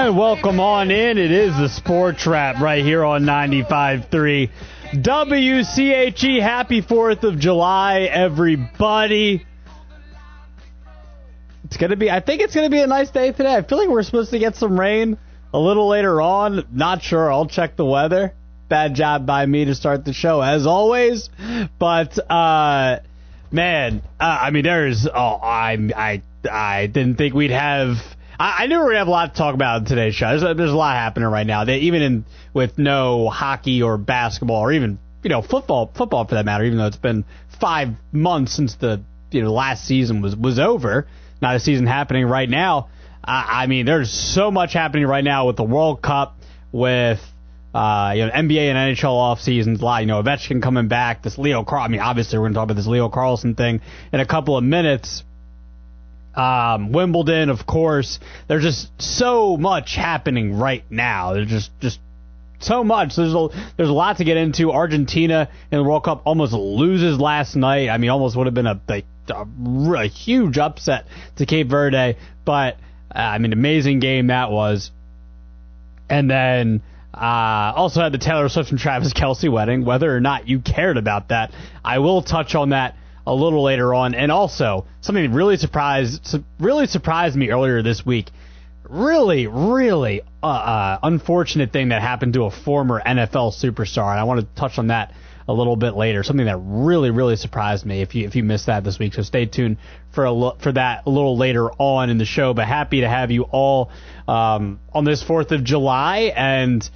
And welcome on in. It is the Sports Wrap right here on 95.3 WCHE. Happy 4th of July, everybody. I think it's going to be a nice day today. I feel like we're supposed to get some rain a little later on. Not sure. I'll check the weather. Bad job by me to start the show, as always. But, I didn't think we'd have... I knew we were going to have a lot to talk about in today's show. There's a lot happening right now. With no hockey or basketball or even, football for that matter, even though it's been 5 months since the, last season was over. Not a season happening right now. There's so much happening right now with the World Cup, with NBA and NHL off seasons. A lot, Ovechkin coming back. This Leo Carlsson. Obviously we're going to talk about this Leo Carlsson thing in a couple of minutes. Wimbledon, of course. There's just so much happening right now. There's just so much. There's a lot to get into. Argentina in the World Cup almost loses last night. Almost would have been a huge upset to Cape Verde, but amazing game that was. And then also had the Taylor Swift and Travis Kelce wedding. Whether or not you cared about that, I will touch on that a little later on. And also something that really surprised me earlier this week. Really unfortunate thing that happened to a former NFL superstar, and I want to touch on that a little bit later. Something that really surprised me. If you missed that this week, so stay tuned for that a little later on in the show. But happy to have you all on this 4th of July, and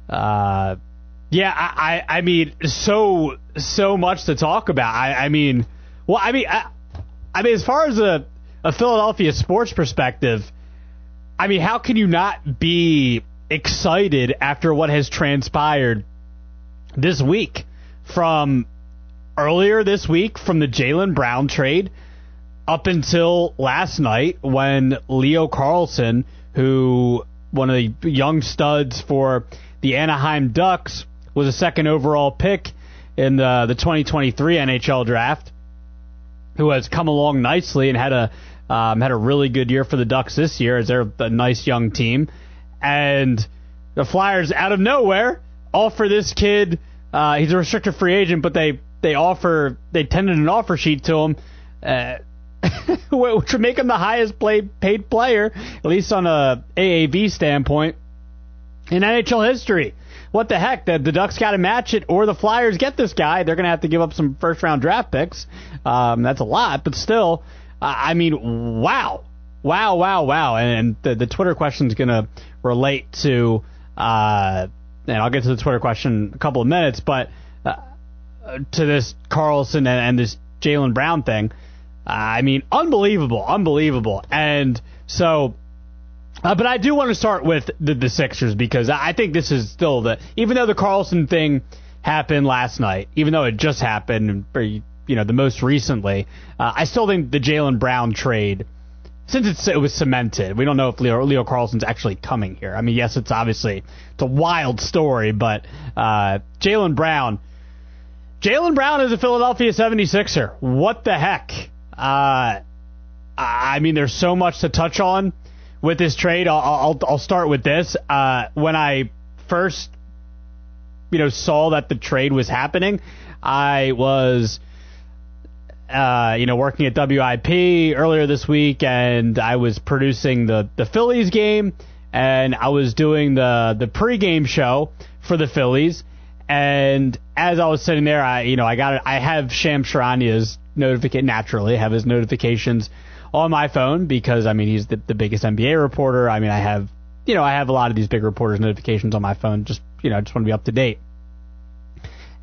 so much to talk about. As far as a Philadelphia sports perspective, how can you not be excited after what has transpired this week? From earlier this week, from the Jaylen Brown trade, up until last night when Leo Carlsson, one of the young studs for the Anaheim Ducks, was a second overall pick in the 2023 NHL draft, who has come along nicely and had a really good year for the Ducks this year, as they're a nice young team. And the Flyers, out of nowhere, offer this kid. He's a restricted free agent, but they tended an offer sheet to him, which would make him the highest paid player, at least on a AAV standpoint, in NHL history. What the heck? The Ducks got to match it, or the Flyers get this guy. They're going to have to give up some first-round draft picks. That's a lot, but still, wow. And the Twitter question is going to relate to, and I'll get to the Twitter question in a couple of minutes, but to this Carlsson and this Jaylen Brown thing, unbelievable. And so, but I do want to start with the Sixers, because I think this is still even though the Carlsson thing happened last night, even though it just happened, the most recently, I still think the Jaylen Brown trade, since it was cemented, we don't know if Leo Carlsson's actually coming here. Yes, it's a wild story, but Jaylen Brown is a Philadelphia 76er. What the heck? There's so much to touch on with this trade. I'll start with this. When I first, saw that the trade was happening, I was working at WIP earlier this week, and I was producing the Phillies game, and I was doing the pregame show for the Phillies. And as I was sitting there, I have Shams Charania's notification. Naturally, I have his notifications on my phone because he's the biggest NBA reporter. I have a lot of these big reporters' notifications on my phone. Just want to be up to date.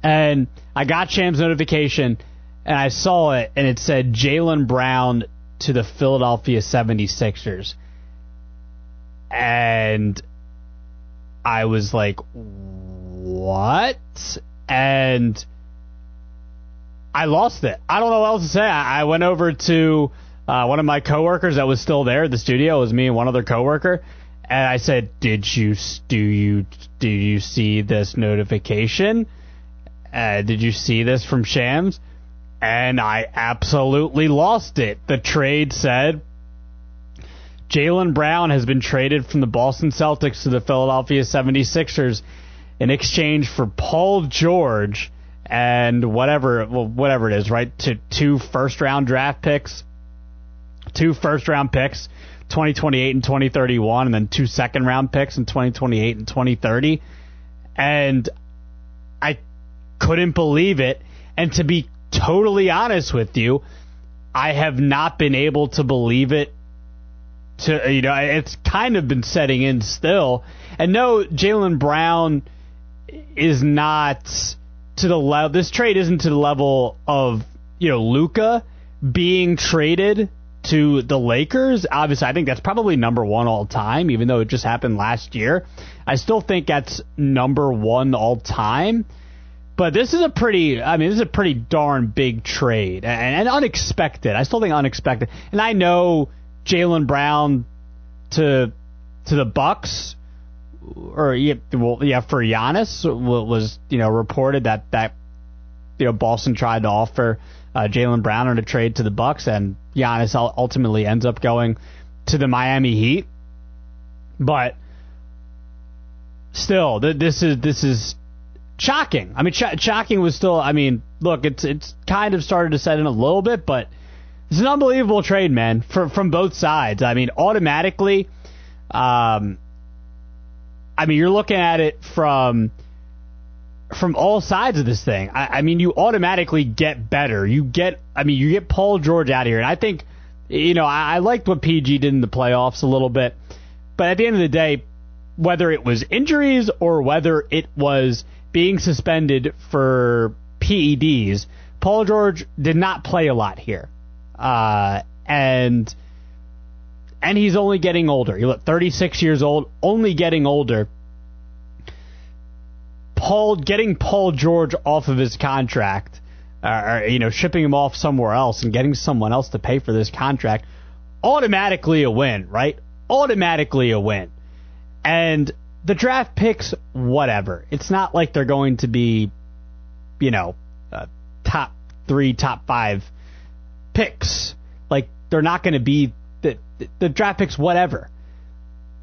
And I got Shams' notification, and I saw it, and it said Jaylen Brown to the Philadelphia 76ers. And I was like, what? And I lost it. I don't know what else to say. I went over to one of my coworkers that was still there at the studio. It was me and one other coworker. And I said, do you see this notification? Did you see this from Shams? And I absolutely lost it. The trade said Jaylen Brown has been traded from the Boston Celtics to the Philadelphia 76ers in exchange for Paul George and whatever it is, right? To 2 first-round draft picks, 2 first-round picks, 2028 and 2031, and then 2 second-round picks in 2028 and 2030. And I couldn't believe it. And to be totally honest with you, I have not been able to believe it. It's kind of been setting in still. And no, Jaylen Brown is not to the level. This trade isn't to the level of Luka being traded to the Lakers. Obviously, I think that's probably number 1 all time, even though it just happened last year. I still think that's number 1 all time. But this is a pretty darn big trade and unexpected. I still think unexpected. And I know Jaylen Brown to the Bucks, or for Giannis was reported that Boston tried to offer Jaylen Brown in a trade to the Bucks, and Giannis ultimately ends up going to the Miami Heat. But still, this is shocking. I mean, shocking was still. I mean, look, it's kind of started to set in a little bit, but it's an unbelievable trade, man, from both sides. I mean, automatically, you're looking at it from all sides of this thing. I mean, you automatically get better. You get Paul George out of here, and I think, I liked what PG did in the playoffs a little bit, but at the end of the day, whether it was injuries or whether it was being suspended for PEDs, Paul George did not play a lot here. And he's only getting older. He's 36 years old, only getting older. Getting Paul George off of his contract, shipping him off somewhere else and getting someone else to pay for this contract, automatically a win, right? Automatically a win. And the draft picks, whatever. It's not like they're going to be, top 3, top 5 picks. Like, they're not going to be the draft picks, whatever.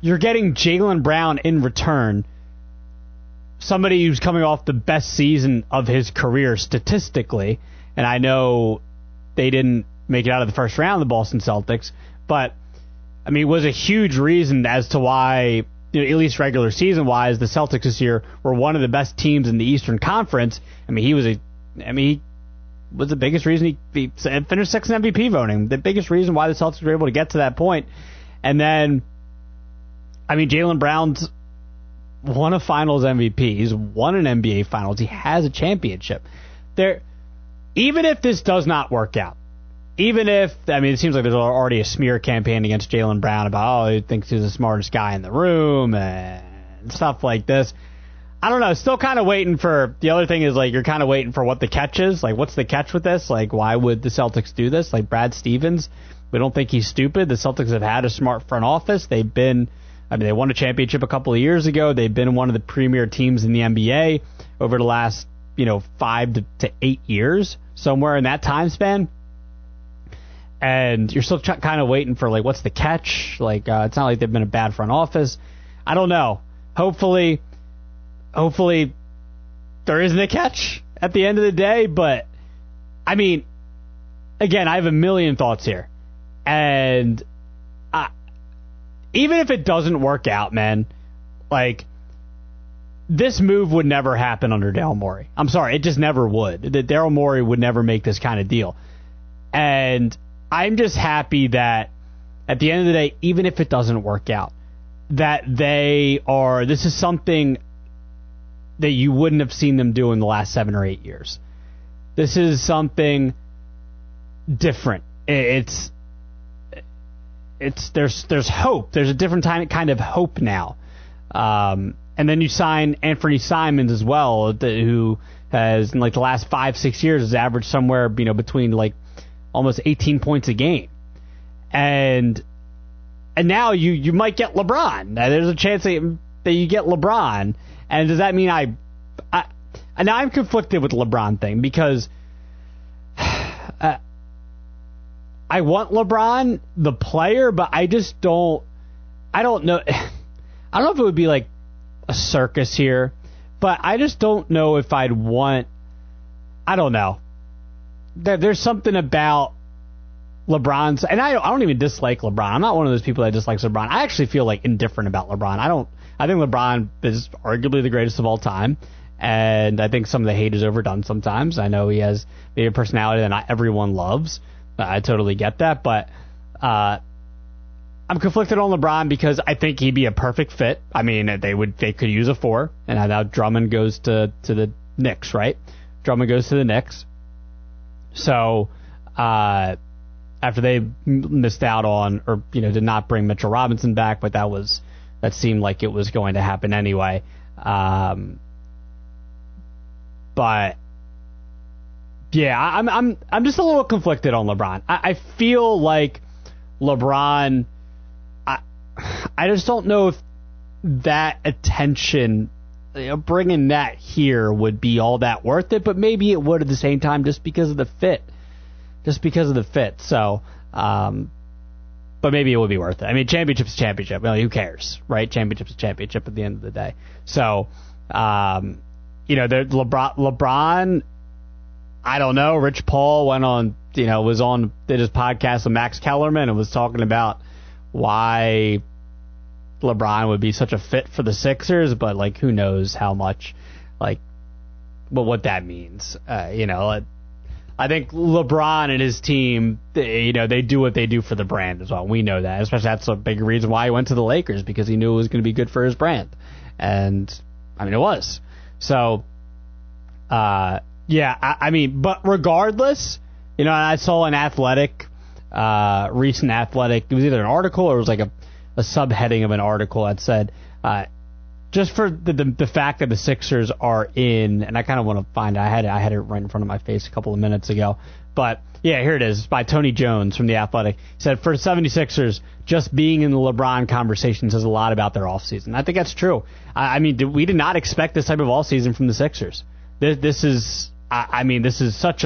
You're getting Jaylen Brown in return, somebody who's coming off the best season of his career statistically, and I know they didn't make it out of the first round of the Boston Celtics, but I mean, it was a huge reason as to why, at least regular season wise, the Celtics this year were one of the best teams in the Eastern Conference. I mean, he was the biggest reason he finished 6th in MVP voting. The biggest reason why the Celtics were able to get to that point. And then, Jaylen Brown's won a Finals MVP. He's won an NBA Finals. He has a championship. Even if this does not work out, even if, it seems like there's already a smear campaign against Jaylen Brown about, he thinks he's the smartest guy in the room and stuff like this. I don't know. Still kind of waiting for, the other thing is, you're kind of waiting for what the catch is. What's the catch with this? Why would the Celtics do this? Brad Stevens, we don't think he's stupid. The Celtics have had a smart front office. They won a championship a couple of years ago. They've been one of the premier teams in the NBA over the last, 5 to 8 years, somewhere in that time span. And you're still kind of waiting for, what's the catch? It's not like they've been a bad front office. I don't know. Hopefully there isn't a catch at the end of the day, but again, I have a million thoughts here. And even if it doesn't work out, man, this move would never happen under Daryl Morey. I'm sorry, it just never would. Daryl Morey would never make this kind of deal. And I'm just happy that at the end of the day, even if it doesn't work out, that this is something that you wouldn't have seen them do in the last 7 or 8 years. This is something different. There's hope. There's a different kind of hope now. And then you sign Anthony Simons as well, who has in the last 5-6 years has averaged somewhere between almost 18 points a game. And now you might get LeBron. There's a chance that you get LeBron. And does that mean now I'm conflicted with the LeBron thing because I want LeBron, the player, but I just don't. I don't know. I don't know if it would be like a circus here, but I just don't know if I'd want. I don't know. There's something about LeBron's, and I don't even dislike LeBron. I'm not one of those people that dislikes LeBron. I actually feel like indifferent about LeBron. I think LeBron is arguably the greatest of all time, and I think some of the hate is overdone sometimes. I know he has maybe a personality that not everyone loves. I totally get that, but I'm conflicted on LeBron because I think he'd be a perfect fit. I mean, they could use a 4, and now Drummond goes to the Knicks, right? Drummond goes to the Knicks. So after they missed out on, or did not bring Mitchell Robinson back, but that seemed like it was going to happen anyway. But yeah, I'm just a little conflicted on LeBron. I feel like LeBron. I just don't know if that attention, bringing that here would be all that worth it. But maybe it would at the same time, just because of the fit. So, but maybe it would be worth it. I mean, championship's championship. Well, who cares, right? Championship's championship at the end of the day. So, LeBron. I don't know. Rich Paul went on, did his podcast with Max Kellerman and was talking about why LeBron would be such a fit for the Sixers, but who knows how much, what that means. I think LeBron and his team, they do what they do for the brand as well. We know that. Especially that's a big reason why he went to the Lakers, because he knew it was going to be good for his brand. And, I mean, it was. So, yeah, I mean, but regardless, I saw an recent Athletic, it was either an article or it was like a subheading of an article that said, just for the fact that the Sixers are in, and I kind of want to find it. I had it right in front of my face a couple of minutes ago. But, yeah, here it is. It's by Tony Jones from The Athletic. He said, for the 76ers, just being in the LeBron conversation says a lot about their offseason. I think that's true. I mean, we did not expect this type of offseason from the Sixers. This is such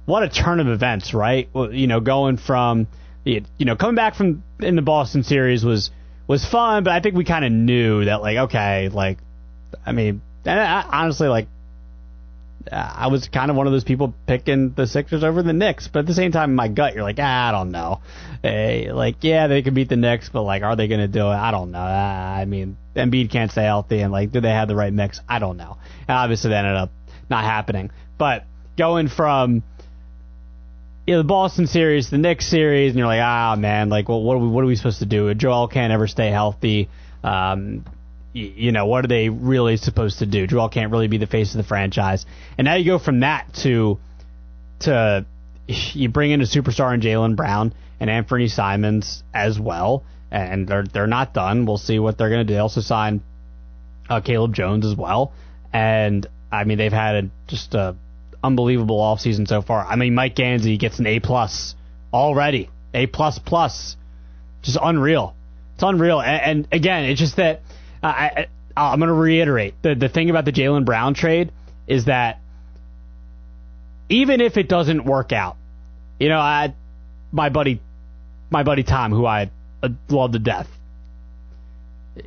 what a turn of events, right? Going from, coming back from in the Boston series was fun, but I think we kind of knew that, honestly, I was kind of one of those people picking the Sixers over the Knicks, but at the same time, in my gut, you're like, I don't know. Yeah, they can beat the Knicks, but, are they going to do it? I don't know. I mean, Embiid can't stay healthy, and, do they have the right mix? I don't know. And obviously, that ended up not happening. But going from the Boston series, the Knicks series, and you're like, man, what are we supposed to do? Joel can't ever stay healthy. What are they really supposed to do? Joel can't really be the face of the franchise. And now you go from that to you bring in a superstar in Jaylen Brown and Anthony Simons as well, and they're not done. We'll see what they're going to do. They also signed Caleb Jones as well, and I mean they've had just a unbelievable offseason so far. I mean, Mike Gansey gets an A+ already, A++, just unreal. It's unreal, and again, it's just that I'm going to reiterate the thing about the Jaylen Brown trade is that even if it doesn't work out, my buddy Tom, who I love to death,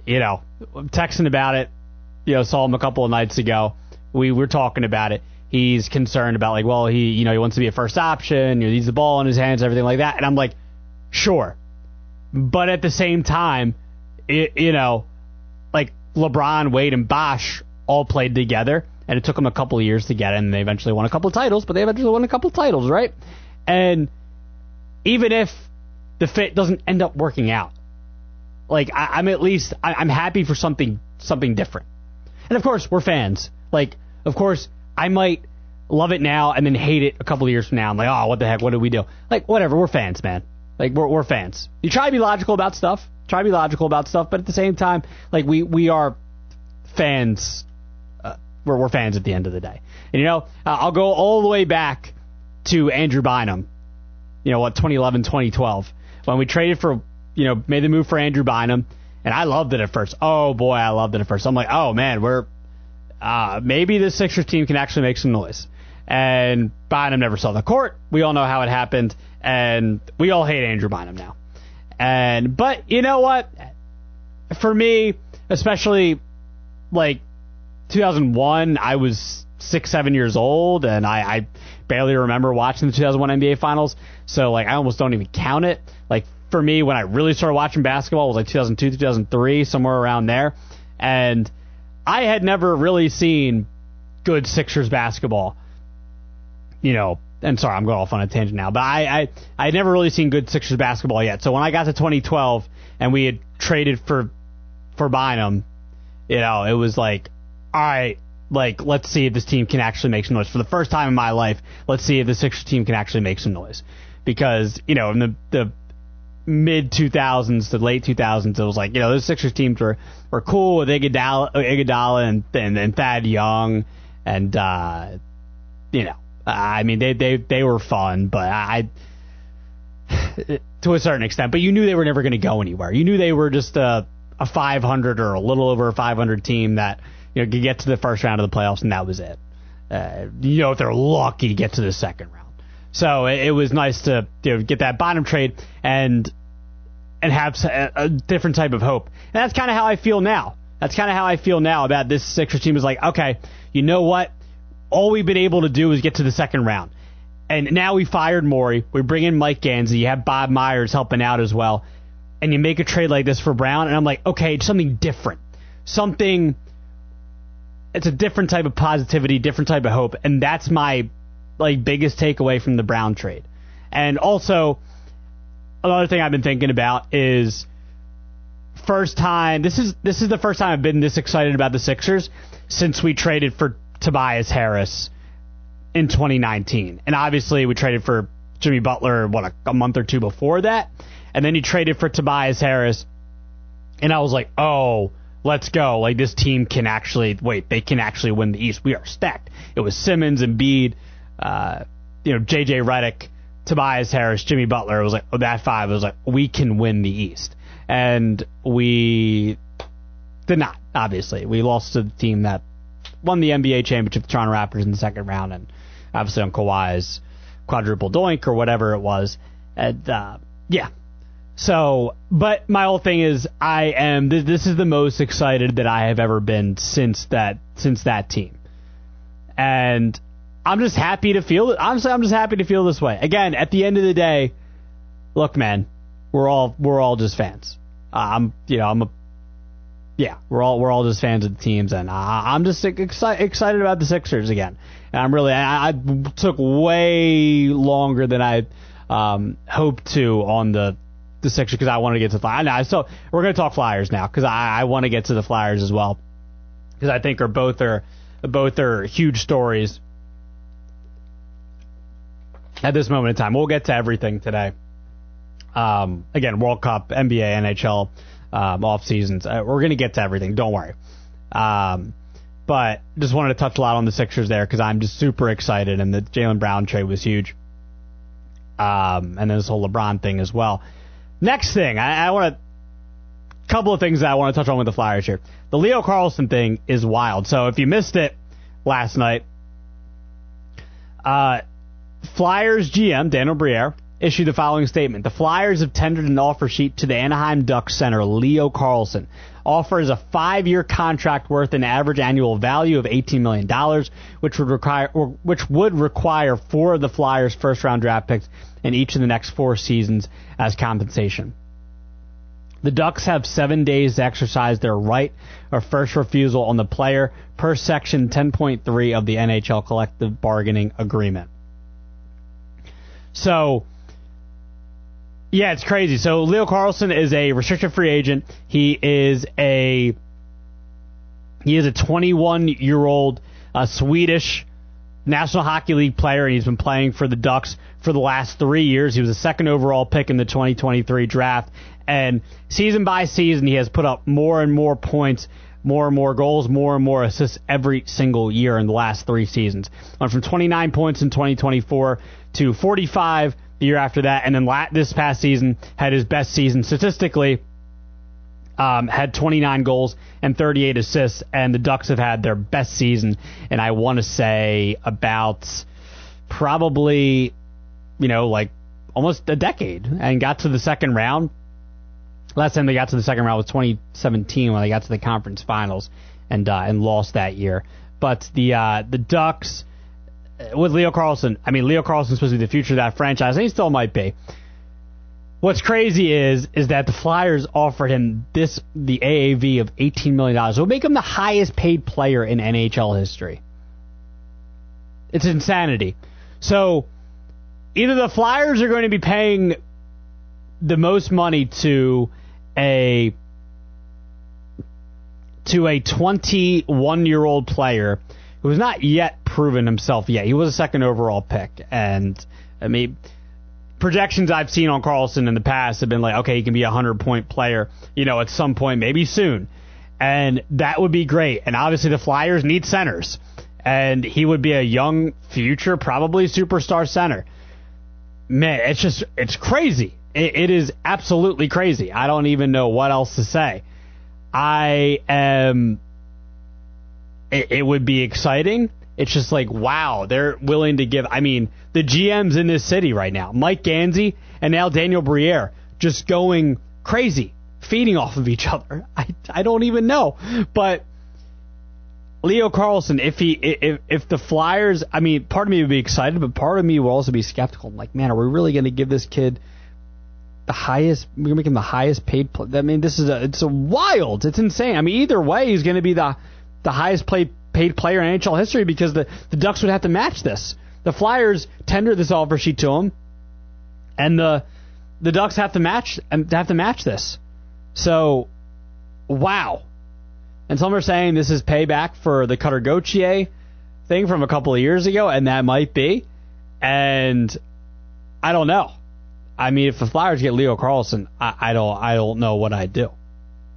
I'm texting about it. Saw him a couple of nights ago. We were talking about it. He's concerned about he wants to be a first option. He needs the ball in his hands, everything like that. And I'm like, sure, but at the same time, LeBron, Wade, and Bosh all played together, and it took them a couple of years to get it, and they eventually won a couple of titles, right? And even if the fit doesn't end up working out, I'm happy for something different. And of course, we're fans. Of course, I might love it now and then hate it a couple of years from now. I'm like, oh, what the heck? What did we do? Whatever. We're fans, man. We're fans. You try to be logical about stuff. But at the same time, we are fans. We're fans at the end of the day. And, I'll go all the way back to Andrew Bynum, 2011, 2012, when we traded for, made the move for Andrew Bynum, and I loved it at first. Oh, boy, I loved it at first. I'm like, oh, man, maybe this Sixers team can actually make some noise. and Bynum never saw the court. We all know how it happened, and we all hate Andrew Bynum now. But you know what? For me, especially like 2001, I was 6-7 years old, and I barely remember watching the 2001 NBA Finals, so like I almost don't even count it. Like for me, when I really started watching basketball was like 2002, 2003, somewhere around there, and I had never really seen good Sixers basketball. And sorry, I'm going off on a tangent now, but I had never really seen good Sixers basketball yet. So when I got to 2012 and we had traded for Bynum, it was like, all right, like let's see if this team can actually make some noise. For the first time in my life, let's see if the Sixers team can actually make some noise. Because, in the mid 2000s to late 2000s, it was like, those Sixers teams were cool with Iguodala and Thad Young, and I mean they were fun, but to a certain extent. But you knew they were never going to go anywhere. You knew they were just a 500 or a little over a 500 team that could get to the first round of the playoffs, and that was it. If they're lucky to get to the second round. So it was nice to get that Bynum trade and have a different type of hope. And that's kind of how I feel now. That's kind of how I feel now about this Sixers team. Is like, okay, you know what? All we've been able to do is get to the second round. And now we fired Morey. We bring in Mike Gansey. You have Bob Myers helping out as well. And you make a trade like this for Brown. And I'm like, okay, it's something different. It's a different type of positivity, different type of hope. And that's my biggest takeaway from the Brown trade. And also, another thing I've been thinking about is first time. This is the first time I've been this excited about the Sixers since we traded for Tobias Harris in 2019. And obviously we traded for Jimmy Butler, a month or two before that. And then you traded for Tobias Harris. And I was like, oh, let's go. Like, this team can actually, they can actually win the East. We are stacked. It was Simmons, Embiid, J.J. Redick, Tobias Harris, Jimmy Butler. It was like, that five. It was like, we can win the East. And we did not, obviously. We lost to the team that won the NBA championship, the Toronto Raptors, in the second round, and obviously on Kawhi's quadruple doink or whatever it was. And, yeah. So, but my whole thing is, this is the most excited that I have ever been since that team. And I'm just happy to feel it. Honestly, I'm just happy to feel this way. Again, at the end of the day, look, man, we're all just fans. We're all just fans of the teams, and I'm just excited about the Sixers again. And I took way longer than I hoped to on the Sixers because I wanted to get to the Flyers. So we're going to talk Flyers now because I want to get to the Flyers as well because I think both are huge stories at this moment in time. We'll get to everything today. Again, World Cup, NBA, NHL, off seasons. We're going to get to everything. Don't worry. But just wanted to touch a lot on the Sixers there because I'm just super excited, and the Jaylen Brown trade was huge. And then this whole LeBron thing as well. Next thing, I want a couple of things that I want to touch on with the Flyers here. The Leo Carlsson thing is wild. So if you missed it last night, Flyers GM Daniel Briere issued the following statement. The Flyers have tendered an offer sheet to the Anaheim Ducks center Leo Carlsson. Offer is a 5-year contract worth an average annual value of $18 million, which would require 4 of the Flyers' first-round draft picks in each of the next 4 seasons as compensation. The Ducks have 7 days to exercise their right of first refusal on the player per Section 10.3 of the NHL Collective Bargaining Agreement. So, yeah, it's crazy. So Leo Carlsson is a restricted free agent. He is a 21-year-old Swedish National Hockey League player, and he's been playing for the Ducks for the last 3 years. He was the 2nd overall pick in the 2023 draft, and season by season, he has put up more and more points, more and more goals, more and more assists every single year in the last 3 seasons. Went from 29 points in 2024 to 45 the year after that, and then this past season had his best season statistically, had 29 goals and 38 assists, and the Ducks have had their best season, and I want to say about probably, like almost a decade, and got to the second round. Last time they got to the second round was 2017 when they got to the conference finals and lost that year. But the Ducks with Leo Carlsson, Leo Carlsson's supposed to be the future of that franchise, and he still might be. What's crazy is that the Flyers offered him the AAV of $18 million. It would make him the highest paid player in NHL history. It's insanity. So either the Flyers are going to be paying the most money to a 21-year-old player who has not yet proven himself yet. He was a second overall pick, and projections I've seen on Carlsson in the past have been like, okay, he can be a 100-point player, at some point, maybe soon. And that would be great. And obviously the Flyers need centers. And he would be a young, future, probably superstar center. Man, it's crazy. It is absolutely crazy. I don't even know what else to say. It would be exciting. It's just like, wow, they're willing to give. The GMs in this city right now, Mike Gansey and now Daniel Briere, just going crazy, feeding off of each other. I don't even know. But Leo Carlsson, if the Flyers, part of me would be excited, but part of me will also be skeptical. I'm like, man, are we really going to give this kid the highest? We're going to make him the highest paid player. It's wild. It's insane. Either way, he's going to be the highest paid player in NHL history because the Ducks would have to match this. The Flyers tender this offer sheet to him, and the Ducks have to match this. So, wow. And some are saying this is payback for the Cutter Gauthier thing from a couple of years ago, and that might be. And I don't know. If the Flyers get Leo Carlsson, I don't know what I'd do.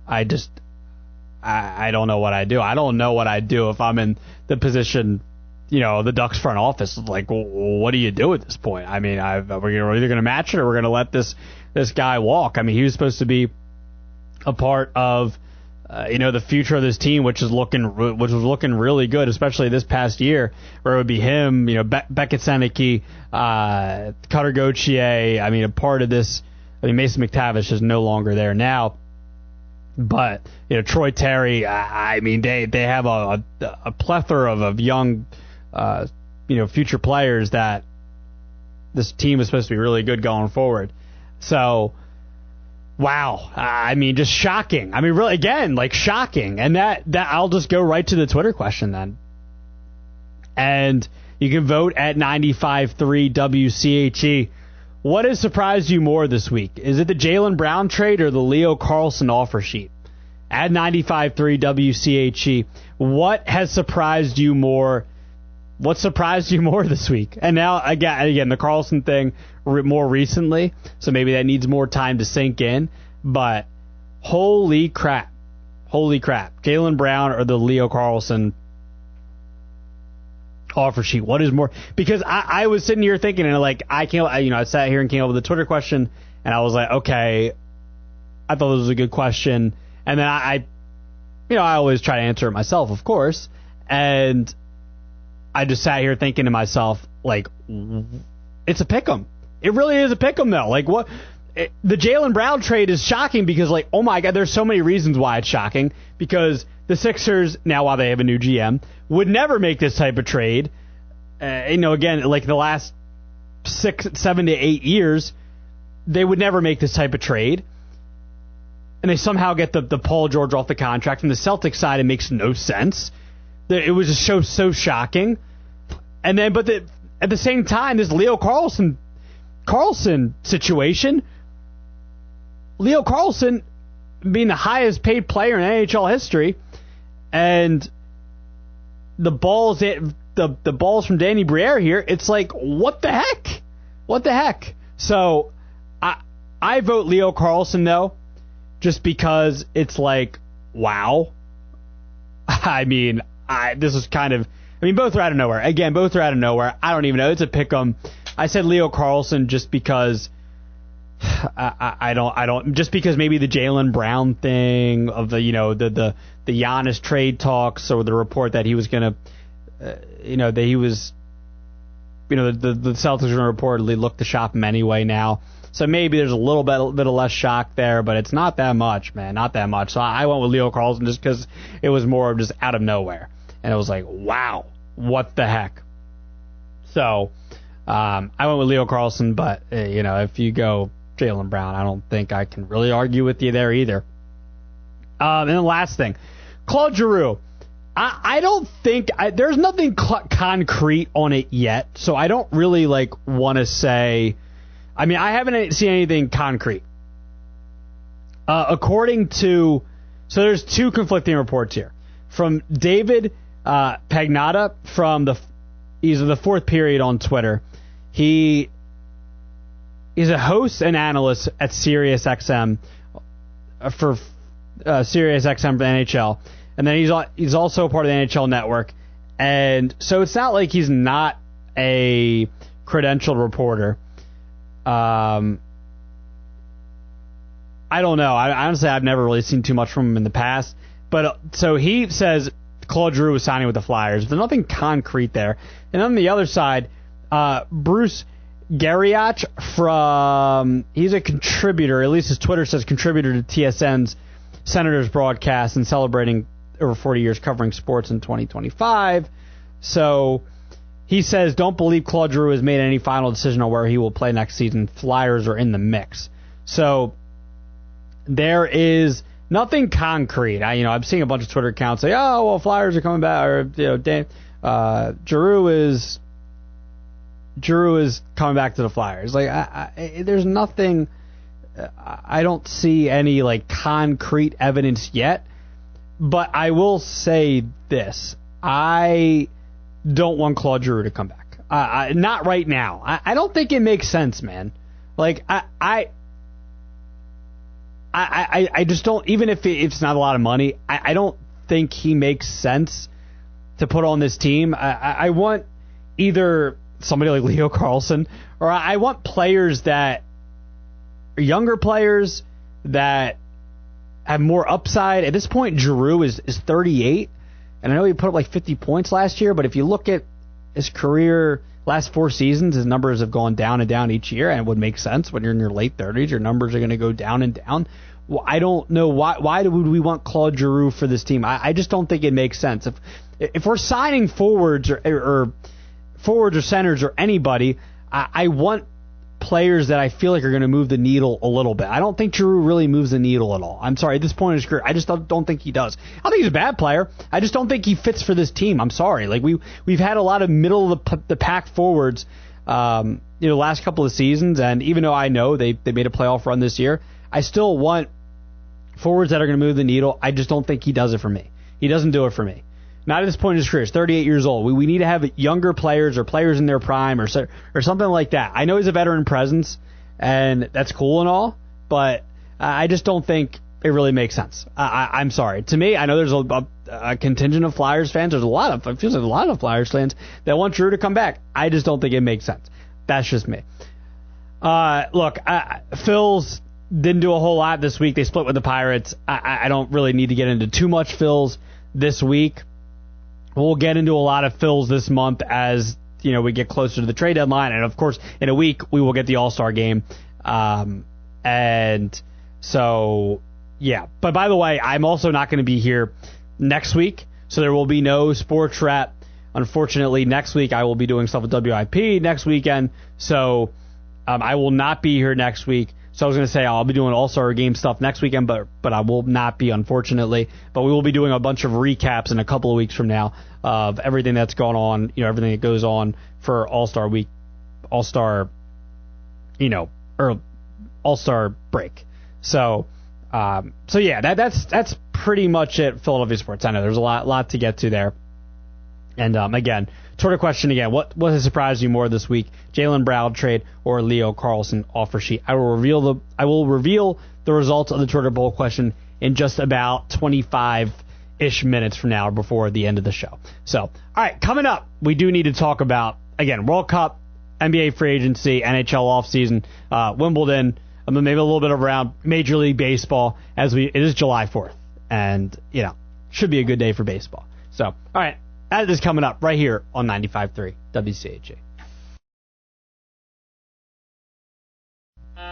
I don't know what I'd do. I don't know what I'd do if I'm in the position, the Ducks front office. Like, well, what do you do at this point? We're either going to match it or we're going to let this guy walk. He was supposed to be a part of, the future of this team, which was looking really good, especially this past year, where it would be him, Beckett Seneke, Cutter Gauthier. A part of this. Mason McTavish is no longer there now. But Troy Terry, they have a plethora of young, future players that this team is supposed to be really good going forward. So, wow, just shocking. Really, again, like shocking. And that I'll just go right to the Twitter question then. And you can vote at 95.3 WCHE. What has surprised you more this week? Is it the Jaylen Brown trade or the Leo Carlsson offer sheet? At 95.3 WCHE, what has surprised you more? What surprised you more this week? And now, again, the Carlsson thing more recently, so maybe that needs more time to sink in. But holy crap. Jaylen Brown or the Leo Carlsson offer sheet? What is more? Because I was sitting here thinking, and I sat here and came up with a Twitter question, and I was like, okay, I thought this was a good question, and then I always try to answer it myself, of course, and I just sat here thinking to myself, like, it's a pick'em. It really is a pick'em, though. Like, what? The Jaylen Brown trade is shocking because, like, oh my God, there's so many reasons why it's shocking. Because the Sixers, now while they have a new GM, would never make this type of trade. Again, like the last 7 to 8 years, they would never make this type of trade. And they somehow get the Paul George off the contract. From the Celtics side, it makes no sense. It was just so shocking. And then, at the same time, this Leo Carlsson situation, Leo Carlsson being the highest paid player in NHL history, and the balls from Danny Briere here, it's like, what the heck? So I vote Leo Carlsson, though, just because it's like, wow. This is kind of, both are out of nowhere. Again, both are out of nowhere. I don't even know. It's a pick'em. I said Leo Carlsson just because I don't just because maybe the Jaylen Brown thing of the Giannis trade talks, or the report that he was gonna that he was the Celtics are going to reportedly look to shop him anyway now. So maybe there's a little bit of less shock there, but it's not that much, man, not that much. So I went with Leo Carlsson just because it was more of just out of nowhere. And it was like, wow, what the heck? So I went with Leo Carlsson, but, if you go Jaylen Brown, I don't think I can really argue with you there either. And the last thing, Claude Giroux. I don't think there's nothing concrete on it yet, so I don't really want to say. I mean, I haven't seen anything concrete. According to, so there's two conflicting reports here from David Pagnotta he's the Fourth Period on Twitter. He's a host and analyst at SiriusXM for SiriusXM for the NHL. And then he's also part of the NHL Network. And so it's not like he's not a credentialed reporter. I don't know. Honestly, I've never really seen too much from him in the past. But so he says Claude Giroux was signing with the Flyers. There's nothing concrete there. And on the other side, Bruce Garriott he's a contributor, at least his Twitter says contributor to TSN's Senators broadcast and celebrating over 40 years covering sports in 2025. So he says, don't believe Claude Giroux has made any final decision on where he will play next season. Flyers are in the mix. So there is nothing concrete. I'm seeing a bunch of Twitter accounts say, oh, well, Flyers are coming back, or, Giroux is coming back to the Flyers. There's nothing. I don't see any concrete evidence yet. But I will say this. I don't want Claude Giroux to come back. Not right now. I don't think it makes sense, man. I just don't, even if it's not a lot of money, I don't think he makes sense to put on this team. I want either somebody like Leo Carlsson, or I want players that are younger players that have more upside. At this point, Giroux is 38, and I know he put up 50 points last year, but if you look at his career last 4 seasons, his numbers have gone down and down each year, and it would make sense when you're in your late 30s, your numbers are going to go down and down. Well, I don't know why would we want Claude Giroux for this team. I just don't think it makes sense. If we're signing forwards or forwards or centers or anybody, I want players that I feel like are going to move the needle a little bit. I don't think Giroux really moves the needle at all. I'm sorry, at this point in his career, I just don't think he does. I don't think he's a bad player. I just don't think he fits for this team. I'm sorry. We've had a lot of middle of the pack forwards, last couple of seasons, and even though I know they made a playoff run this year, I still want forwards that are going to move the needle. I just don't think he does it for me. He doesn't do it for me. Not at this point in his career. He's 38 years old. We need to have younger players or players in their prime or something like that. I know he's a veteran presence, and that's cool and all, but I just don't think it really makes sense. I'm sorry. To me, I know there's a contingent of Flyers fans. It feels like a lot of Flyers fans that want Giroux to come back. I just don't think it makes sense. That's just me. Look, Phils didn't do a whole lot this week. They split with the Pirates. I don't really need to get into too much Phils this week. We'll get into a lot of Phils this month as we get closer to the trade deadline, and of course, in a week we will get the All-Star game. And so, yeah. But by the way, I'm also not going to be here next week, so there will be no Sports Wrap. Unfortunately, next week I will be doing stuff with WIP next weekend, so I will not be here next week. So I was going to say I'll be doing All-Star Game stuff next weekend, but I will not be, unfortunately. But we will be doing a bunch of recaps in a couple of weeks from now of everything that's gone on, everything that goes on for All-Star Week, All-Star, or All-Star break. So yeah, that's pretty much it. Philadelphia Sports. I know there's a lot to get to there. And again, Twitter question again: what has surprised you more this week? Jaylen Brown trade or Leo Carlsson offer sheet? I will reveal the results of the Twitter poll question in just about 25-ish minutes from now, or before the end of the show. So, all right, coming up, we do need to talk about again World Cup, NBA free agency, NHL offseason, Wimbledon, maybe a little bit around Major League Baseball. It is July 4th, and should be a good day for baseball. So, all right. That is coming up right here on 95.3 WCHA. Sea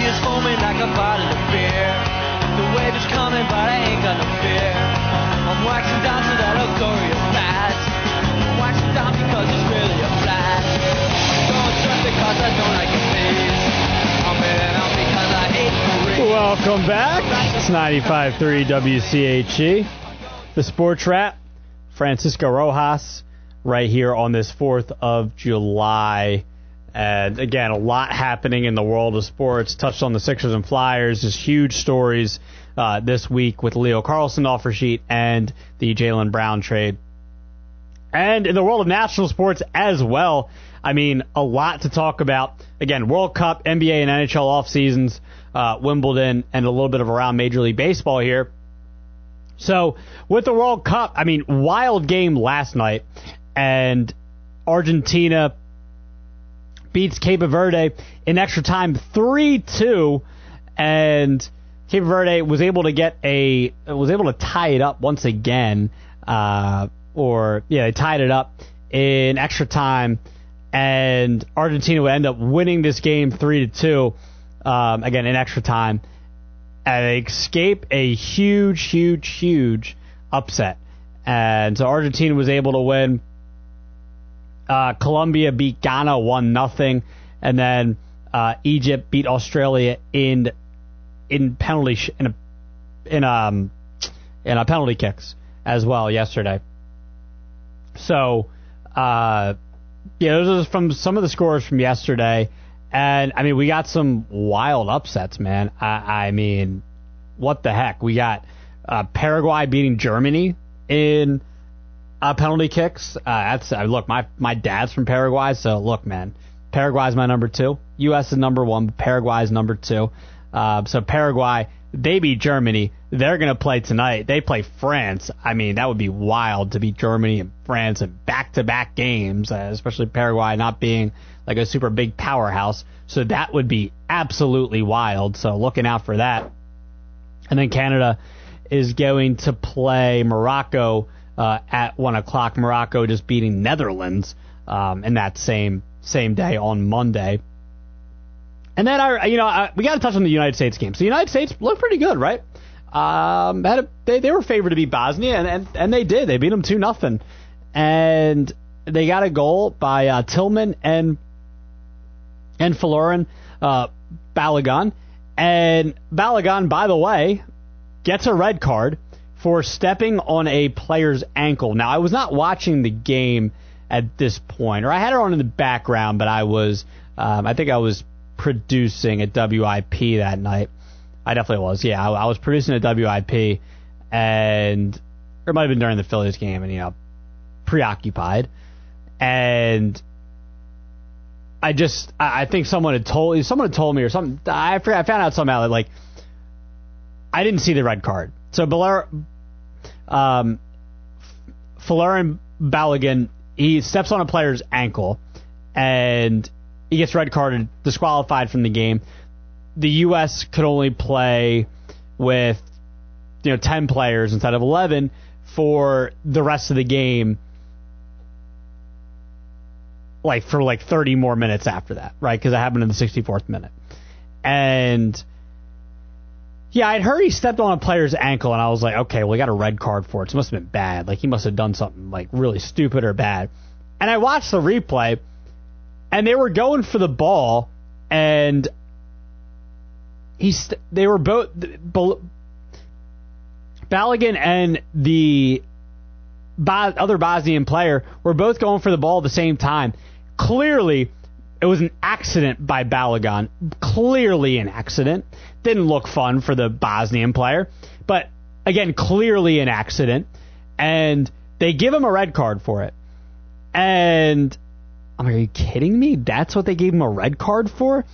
is foaming like a bottle of beer. The wave is coming, but I ain't got no fear. I'm waxing down to that Ogoria flat. I'm waxing down because it's really a flat. I'm going just because I don't like your face. I'm heading out because I hate the rain. Welcome back. It's 95.3 WCHE. The Sports Wrap. Francisco Rojas right here on this 4th of July. And again, a lot happening in the world of sports. Touched on the Sixers and Flyers. Just huge stories this week with Leo Carlson offer sheet and the Jaylen Brown trade. And in the world of national sports as well, I mean, a lot to talk about. Again, World Cup, NBA and NHL off seasons, Wimbledon, and a little bit of around Major League Baseball here. So with the World Cup, I mean, wild game last night, and Argentina beats Cape Verde in extra time 3-2, and Cape Verde was able to tie it up once again, they tied it up in extra time, and Argentina would end up winning this game 3-2, again in extra time, and escape a huge upset. And so Argentina was able to win. Colombia beat Ghana 1-0, and then Egypt beat Australia in penalty kicks as well yesterday. So those are from some of the scores from yesterday, and I mean we got some wild upsets, man. I mean, what the heck? We got Paraguay beating Germany in penalty kicks. Look, my dad's from Paraguay, so look, man, Paraguay's my number 2. U.S. is number 1, but Paraguay's number 2. So Paraguay, they beat Germany. They're going to play tonight. They play France. I mean, that would be wild to beat Germany and France in back-to-back games, especially Paraguay not being like a super big powerhouse. So that would be absolutely wild. So looking out for that. And then Canada is going to play Morocco at 1 o'clock. Morocco just beating Netherlands in that same day on Monday. And then we got to touch on the United States game. So the United States looked pretty good, right? They were favored to beat Bosnia, and they did. They beat them 2-0, and they got a goal by Tillman and Folarin Balogun. And Balogun, by the way, gets a red card for stepping on a player's ankle. Now, I was not watching the game at this point, or I had it on in the background, but I think I was producing at WIP that night. I definitely was, yeah. I was producing at WIP, and it might have been during the Phillies game, and, preoccupied. And I think someone had told me or something. I found out somehow that, I didn't see the red card. So Folarin Balogun, he steps on a player's ankle, and he gets red carded, disqualified from the game. The U.S. could only play with 10 players instead of 11 for the rest of the game, for 30 more minutes after that, right? Because it happened in the 64th minute. And yeah, I'd heard he stepped on a player's ankle, and I was like, okay, well, he got a red card for it. So it must have been bad. He must have done something really stupid or bad. And I watched the replay, and they were going for the ball, and they were both Balogun and the other Bosnian player were both going for the ball at the same time. Clearly, it was an accident by Balogun. Clearly an accident. Didn't look fun for the Bosnian player. But, again, clearly an accident. And they give him a red card for it. And I'm like, are you kidding me? That's what they gave him a red card for?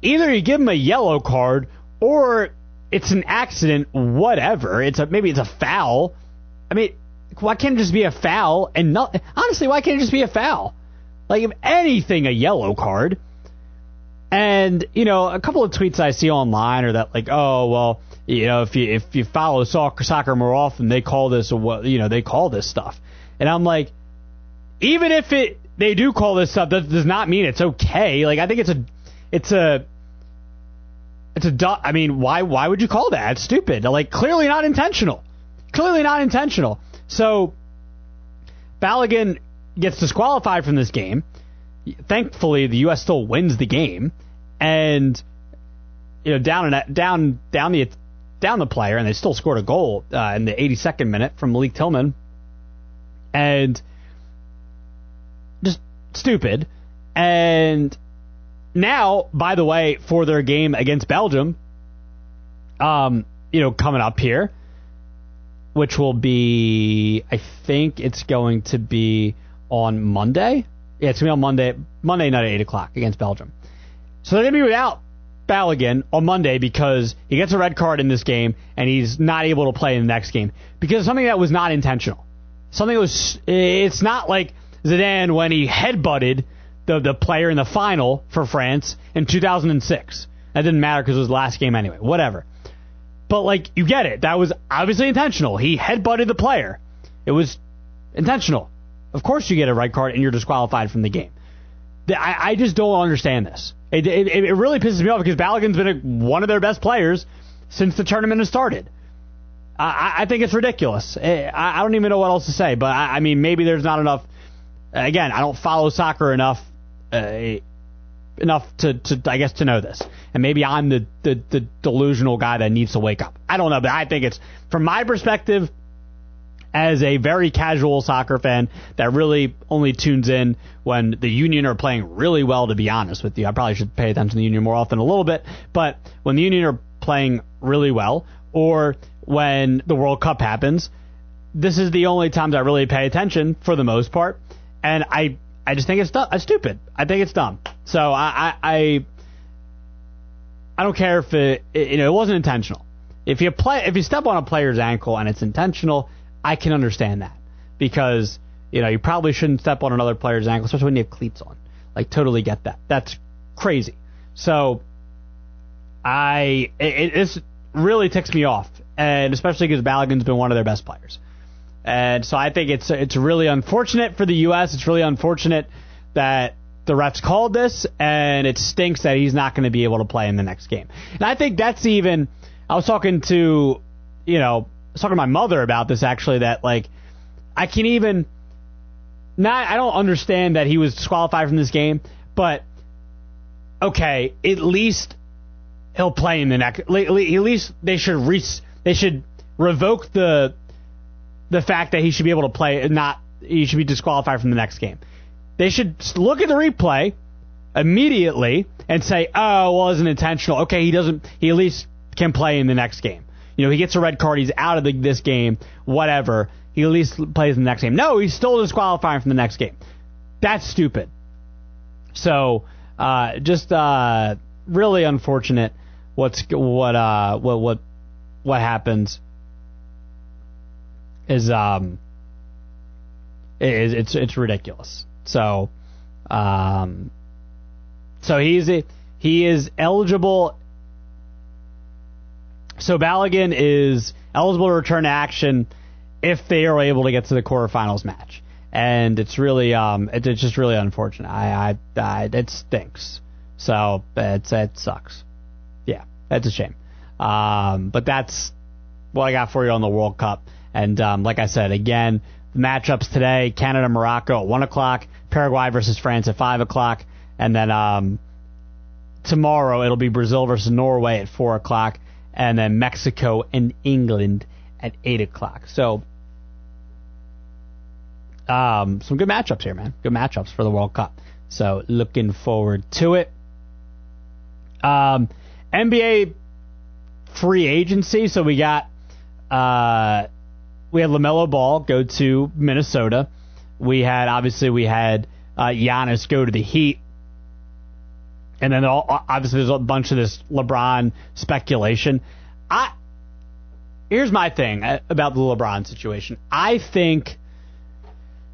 Either you give him a yellow card or it's an accident, whatever. Maybe it's a foul. I mean, why can't it just be a foul? And honestly, why can't it just be a foul? If anything, a yellow card. And, a couple of tweets I see online are that if you follow soccer more often, they call this stuff. And I'm like, even if they do call this up, that does not mean it's okay. Like, I think I mean, why would you call that? It's stupid. Like, clearly not intentional. So Balogun gets disqualified from this game. Thankfully, the U.S. still wins the game, and down the player, and they still scored a goal in the 82nd minute from Malik Tillman, and just stupid. And now, by the way, for their game against Belgium, coming up here, which will be, I think it's going to be on Monday. Yeah, it's going to be on Monday night at 8 o'clock against Belgium. So they're going to be without Balogun on Monday because he gets a red card in this game and he's not able to play in the next game because of something that was not intentional. It's not like Zidane when he headbutted the player in the final for France in 2006. That didn't matter because it was the last game anyway. Whatever. But, like, you get it. That was obviously intentional. He headbutted the player. It was intentional. Of course you get a red card and you're disqualified from the game. I just don't understand this. It really pisses me off because Balogun's been one of their best players since the tournament has started. I think it's ridiculous. I don't even know what else to say. But, I mean, maybe there's not enough. Again, I don't follow soccer enough to I guess to know this, and maybe I'm the delusional guy that needs to wake up. I don't know, but I think it's, from my perspective, as a very casual soccer fan that really only tunes in when the Union are playing really well. To be honest with you, I probably should pay attention to the Union more often a little bit, but when the Union are playing really well, or when the World Cup happens, this is the only times I really pay attention for the most part, and I just think it's stupid. I think it's dumb. So I don't care if it wasn't intentional. If you step on a player's ankle and it's intentional, I can understand that, because you probably shouldn't step on another player's ankle, especially when you have cleats on. Like, totally get that. That's crazy. So it really ticks me off, and especially because Balogun's been one of their best players. And so I think it's really unfortunate for the U.S. It's really unfortunate that the refs called this, and it stinks that he's not going to be able to play in the next game. And I think that's even, I was talking to my mother about this, actually, that, like, I don't understand that he was disqualified from this game, but okay, at least he'll play in the next. At least they should revoke the fact that he should be able to play, he should be disqualified from the next game. They should look at the replay immediately and say, oh, well, it wasn't intentional. Okay, he at least can play in the next game. He gets a red card, he's out of this game, whatever. He at least plays in the next game. No, he's still disqualifying from the next game. That's stupid. So, just really unfortunate what happens is it's ridiculous. So he is eligible. So Balogun is eligible to return to action if they are able to get to the quarterfinals match, and it's really it's just really unfortunate. It stinks. So it sucks. Yeah, that's a shame. But that's what I got for you on the World Cup. And like I said, again, the matchups today: Canada, Morocco at 1 o'clock, Paraguay versus France at 5 o'clock, and then tomorrow it'll be Brazil versus Norway at 4 o'clock, and then Mexico and England at 8 o'clock. So some good matchups here, man. Good matchups for the World Cup. So looking forward to it. NBA free agency. So we had LaMelo Ball go to Minnesota. We had Giannis go to the Heat. And then obviously there's a bunch of this LeBron speculation. Here's my thing about the LeBron situation. I think,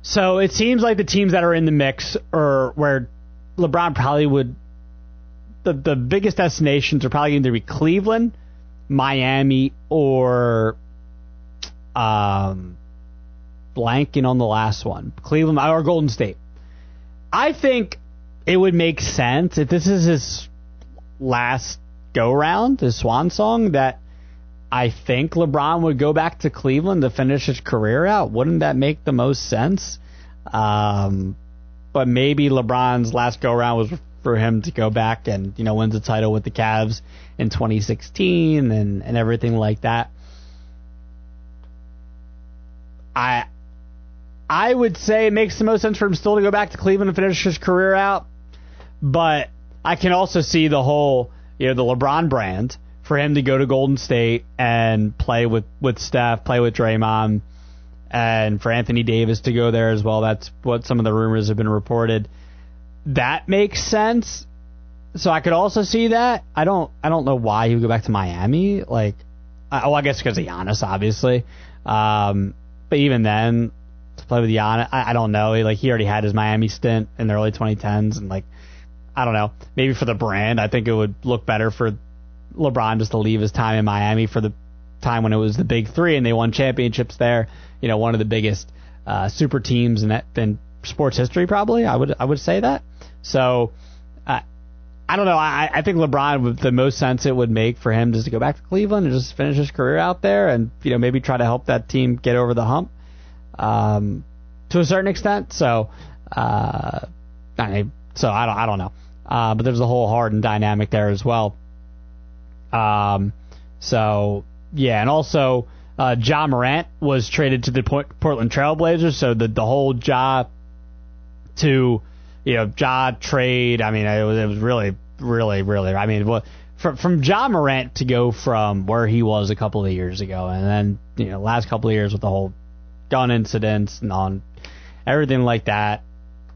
so it seems like the teams that are in the mix are where LeBron probably would, the biggest destinations are probably going to be Cleveland, Miami, or Los blanking on the last one. Cleveland or Golden State. I think it would make sense if this is his last go-round, his swan song, that I think LeBron would go back to Cleveland to finish his career out. Wouldn't that make the most sense? But maybe LeBron's last go-round was for him to go back and, wins the title with the Cavs in 2016 and everything like that. I would say it makes the most sense for him still to go back to Cleveland and finish his career out. But I can also see the whole, the LeBron brand for him to go to Golden State and play with Steph, play with Draymond, and for Anthony Davis to go there as well. That's what some of the rumors have been reported. That makes sense. So I could also see that. I don't know why he would go back to Miami. I guess because of Giannis, obviously. But even then, to play with Giannis, I don't know. He already had his Miami stint in the early 2010s, and I don't know. Maybe for the brand, I think it would look better for LeBron just to leave his time in Miami for the time when it was the Big Three and they won championships there. One of the biggest super teams in sports history, probably. I would say that. So I don't know. I think LeBron, with the most sense it would make for him just to go back to Cleveland and just finish his career out there, and maybe try to help that team get over the hump to a certain extent. So I don't know. But there's a whole Harden dynamic there as well. So yeah, and also Ja Morant was traded to the Portland Trailblazers. So the whole Ja trade. I mean, it was really. I mean, from Ja Morant to go from where he was a couple of years ago, and then last couple of years with the whole gun incidents and on everything like that,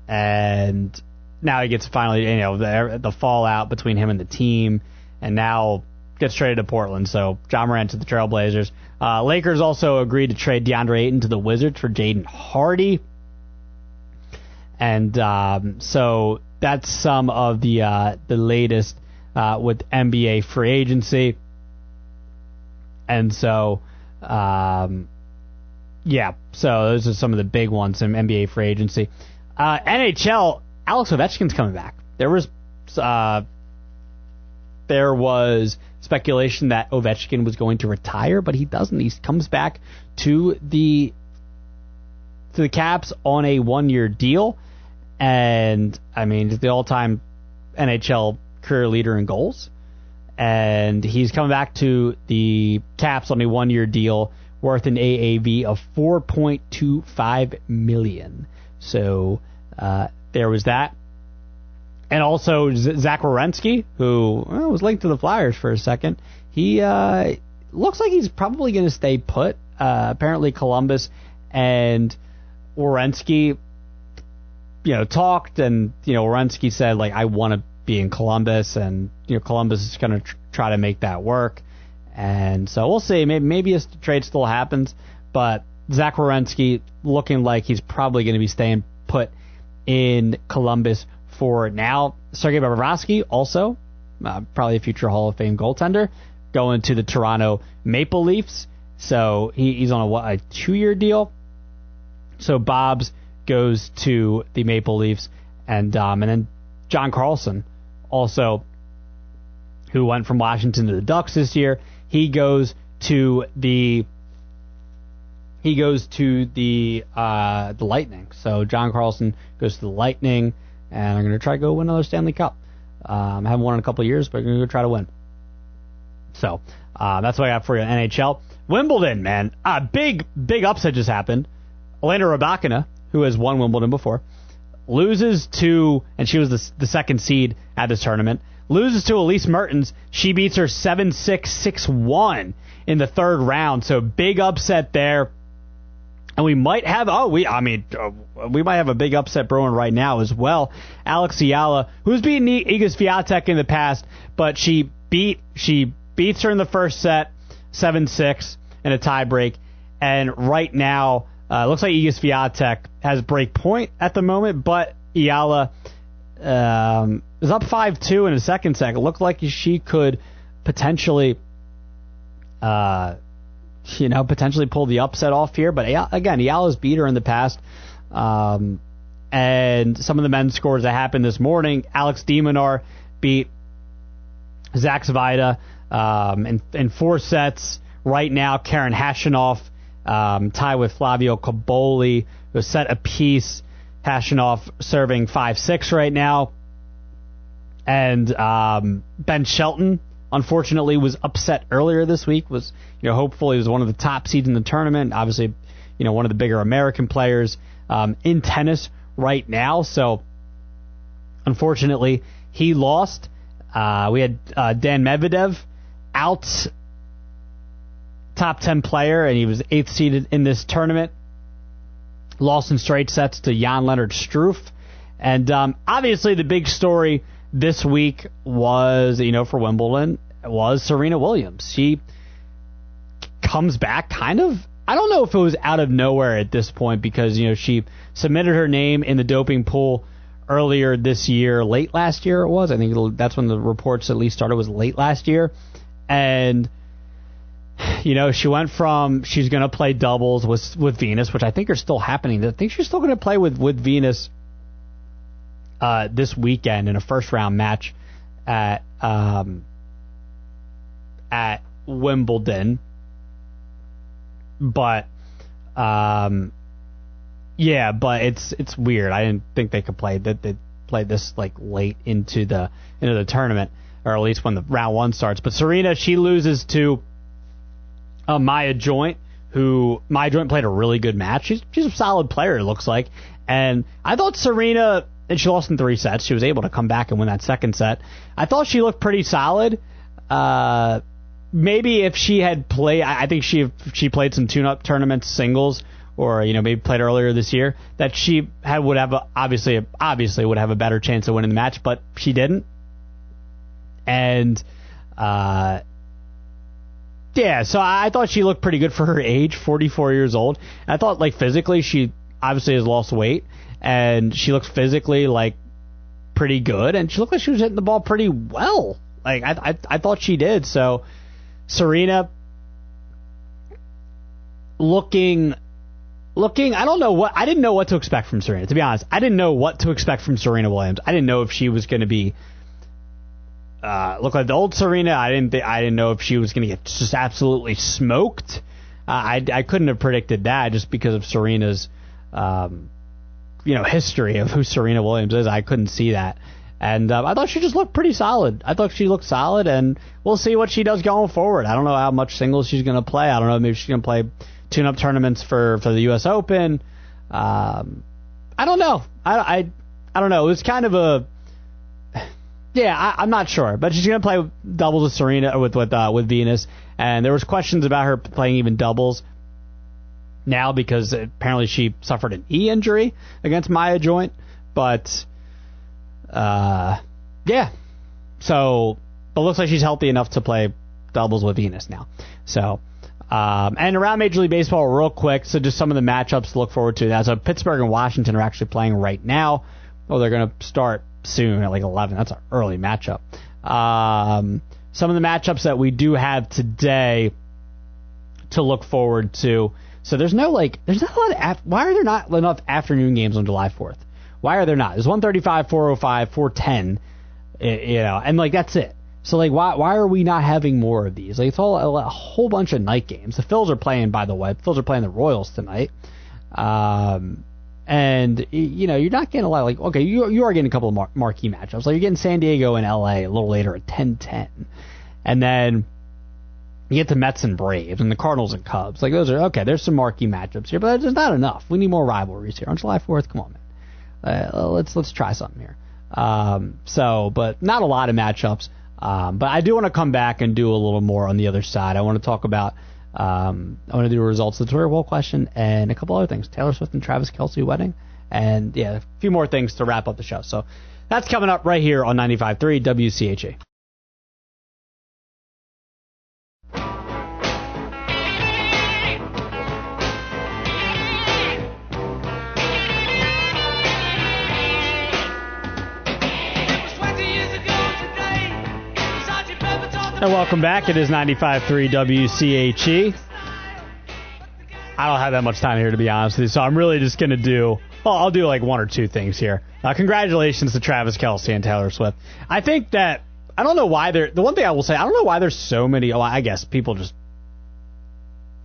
and now he gets finally the fallout between him and the team, and now gets traded to Portland. So Ja Morant to the Trailblazers. Lakers also agreed to trade DeAndre Ayton to the Wizards for Jaden Hardy. And so that's some of the latest with NBA free agency. And so, so those are some of the big ones in NBA free agency. NHL, Alex Ovechkin's coming back. There was speculation that Ovechkin was going to retire, but he doesn't. He comes back to the Caps on a 1-year deal. And, I mean, he's the all-time NHL career leader in goals. And he's coming back to the Caps on a 1-year deal worth an AAV of $4.25 million. So there was that. And also Zach Werenski, who was linked to the Flyers for a second. He looks like he's probably going to stay put. Apparently Columbus and Werenski talked, and Werenski said I want to be in Columbus, and Columbus is going to try to make that work, and so we'll see. Maybe a trade still happens, but Zach Werenski looking like he's probably going to be staying put in Columbus for now. Sergei Bobrovsky, also probably a future Hall of Fame goaltender, going to the Toronto Maple Leafs. So he's on a 2-year deal. So Bob's goes to the Maple Leafs, and then John Carlson, also, who went from Washington to the Ducks this year, he goes to the Lightning. So John Carlson goes to the Lightning, and I'm going to try to go win another Stanley Cup. I haven't won in a couple of years, but I'm going to go try to win. So that's what I got for you on NHL. Wimbledon, man, big upset just happened. Elena Rybakina, who has won Wimbledon before, loses to, and she was the second seed at this tournament, loses to Elise Mertens. She beats her 7-6, 6-1 in the third round. So big upset there. And we might have, we might have a big upset brewing right now as well. Alex Ayala, who's beaten Iga Swiatek in the past, but she beats her in the first set, 7-6 in a tiebreak. And right now, looks like Iga Swiatek has break point at the moment, but Ayala is up 5-2 in the second set. It looked like she could potentially potentially pull the upset off here. But again, Ayala's beat her in the past. And some of the men's scores that happened this morning, Alex de Minaur beat Zach Zvida in 4 sets. Right now, Karen Khachanov tied with Flavio Cobolli, a set apiece. Khachanov serving 5-6 right now. And Ben Shelton, unfortunately, was upset earlier this week. Was hopefully was one of the top seeds in the tournament. Obviously, one of the bigger American players in tennis right now. So, unfortunately, he lost. We had Dan Medvedev out, top 10 player, and he was 8th seeded in this tournament. Lost in straight sets to Jan-Lennard Struff. And obviously the big story this week was, for Wimbledon, was Serena Williams. She comes back kind of, I don't know if it was out of nowhere at this point, because, she submitted her name in the doping pool earlier this year, late last year it was. I think that's when the reports at least started, was late last year. And she went from she's going to play doubles with Venus, which I think are still happening. I think she's still going to play with Venus this weekend in a first-round match at Wimbledon. But, but it's weird. I didn't think they could play that. They played this late into the tournament, or at least when the round 1 starts. But Serena, she loses to Maya Joint, Maya Joint played a really good match. She's a solid player, it looks like. And I thought Serena, and she lost in 3 sets. She was able to come back and win that second set. I thought she looked pretty solid. Maybe if she had played, I think she played some tune-up tournaments, singles, or maybe played earlier this year, that she would have obviously would have a better chance of winning the match, but she didn't. And so I thought she looked pretty good for her age, 44 years old. And I thought, physically, she obviously has lost weight, and she looks physically, pretty good, and she looked like she was hitting the ball pretty well. I thought she did. So, Serena looking, I don't know I didn't know what to expect from Serena, to be honest. I didn't know what to expect from Serena Williams. I didn't know if she was going to be look like the old Serena. I didn't know if she was going to get just absolutely smoked. I couldn't have predicted that, just because of Serena's history of who Serena Williams is. I couldn't see that. And I thought she just looked pretty solid. I thought she looked solid, and we'll see what she does going forward. I don't know how much singles she's going to play. I don't know, maybe she's going to play tune-up tournaments for the U.S. Open. I don't know. I don't know. It was kind of a... Yeah, I'm not sure, but she's going to play doubles with Serena, with Venus, and there was questions about her playing even doubles now, because apparently she suffered an knee injury against Maya Joint, but so it looks like she's healthy enough to play doubles with Venus now. So, and around Major League Baseball, real quick, so just some of the matchups to look forward to. Now, so Pittsburgh and Washington are actually playing right now. Well, they're going to start soon at 11. That's an early matchup. Some of the matchups that we do have today to look forward to. So there's not a lot of why are there not enough afternoon games on July 4th? Why are there not? There's 135, 405, 410, and that's it. So why are we not having more of these? It's all a whole bunch of night games. The Phils are playing, by the way. The Phils are playing the Royals tonight. And, you're not getting a lot of, okay, you are getting a couple of marquee matchups. You're getting San Diego and L.A. a little later at 10:10. And then you get the Mets and Braves and the Cardinals and Cubs. Those are, okay, there's some marquee matchups here, but there's not enough. We need more rivalries here. On July 4th, come on, man. Let's try something here. But not a lot of matchups. But I do want to come back and do a little more on the other side. I want to talk about... I want to do results of the Twitter poll question and a couple other things. Taylor Swift and Travis Kelce wedding. And, a few more things to wrap up the show. So that's coming up right here on 95.3 WCHA. And welcome back. It is 95.3 WCHE. I don't have that much time here, to be honest with you, so I'm really just going to do... Well, I'll do like one or two things here. Congratulations to Travis Kelce and Taylor Swift. I think that... I don't know why they're... The one thing I will say, I don't know why there's so many... I guess people just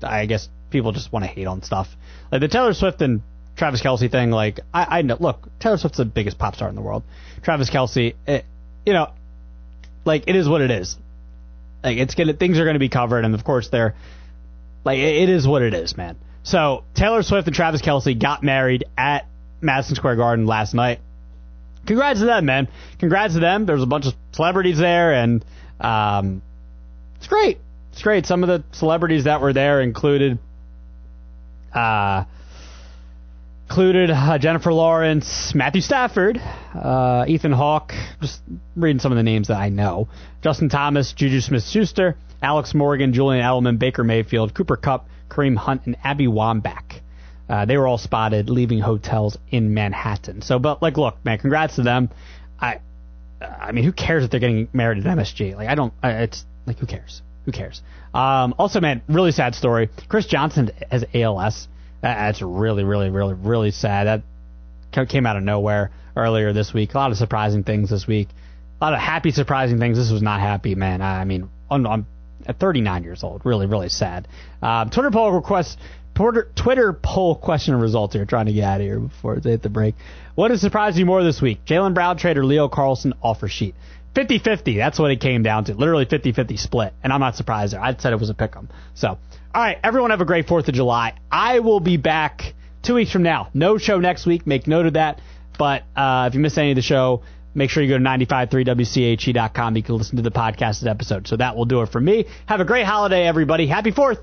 want to hate on stuff. Like the Taylor Swift and Travis Kelce thing, like, I know... Look, Taylor Swift's the biggest pop star in the world. Travis Kelce, like, it is what it is. Like, things are going to be covered, and of course they're... Like, it is what it is, man. So, Taylor Swift and Travis Kelce got married at Madison Square Garden last night. Congrats to them, man. Congrats to them. There's a bunch of celebrities there, and it's great. It's great. Some of the celebrities that were there included Jennifer Lawrence, Matthew Stafford, Ethan Hawke, just reading some of the names that I know, Justin Thomas, Juju Smith-Schuster, Alex Morgan, Julian Edelman, Baker Mayfield, Cooper Kupp, Kareem Hunt, and Abby Wambach. They were all spotted leaving hotels in Manhattan. So, but like, look, man, congrats to them. I mean, who cares if they're getting married at MSG? Like, it's like, who cares? Who cares? Also, man, really sad story. Chris Johnson has ALS. That's really, really, really, really sad. That came out of nowhere earlier this week. A lot of surprising things this week. A lot of happy, surprising things. This was not happy, man. I mean, I'm at 39 years old. Really, really sad. Twitter poll question and results here. Trying to get out of here before they hit the break. What has surprised you more this week? Jaylen Brown trade or Leo Carlson offer sheet? 50-50. That's what it came down to. Literally 50-50 split. And I'm not surprised there. I said it was a pick'em. So, all right. Everyone have a great 4th of July. I will be back 2 weeks from now. No show next week. Make note of that. But if you missed any of the show, make sure you go to 953wche.com. You can listen to the podcasted episode. So that will do it for me. Have a great holiday, everybody. Happy 4th.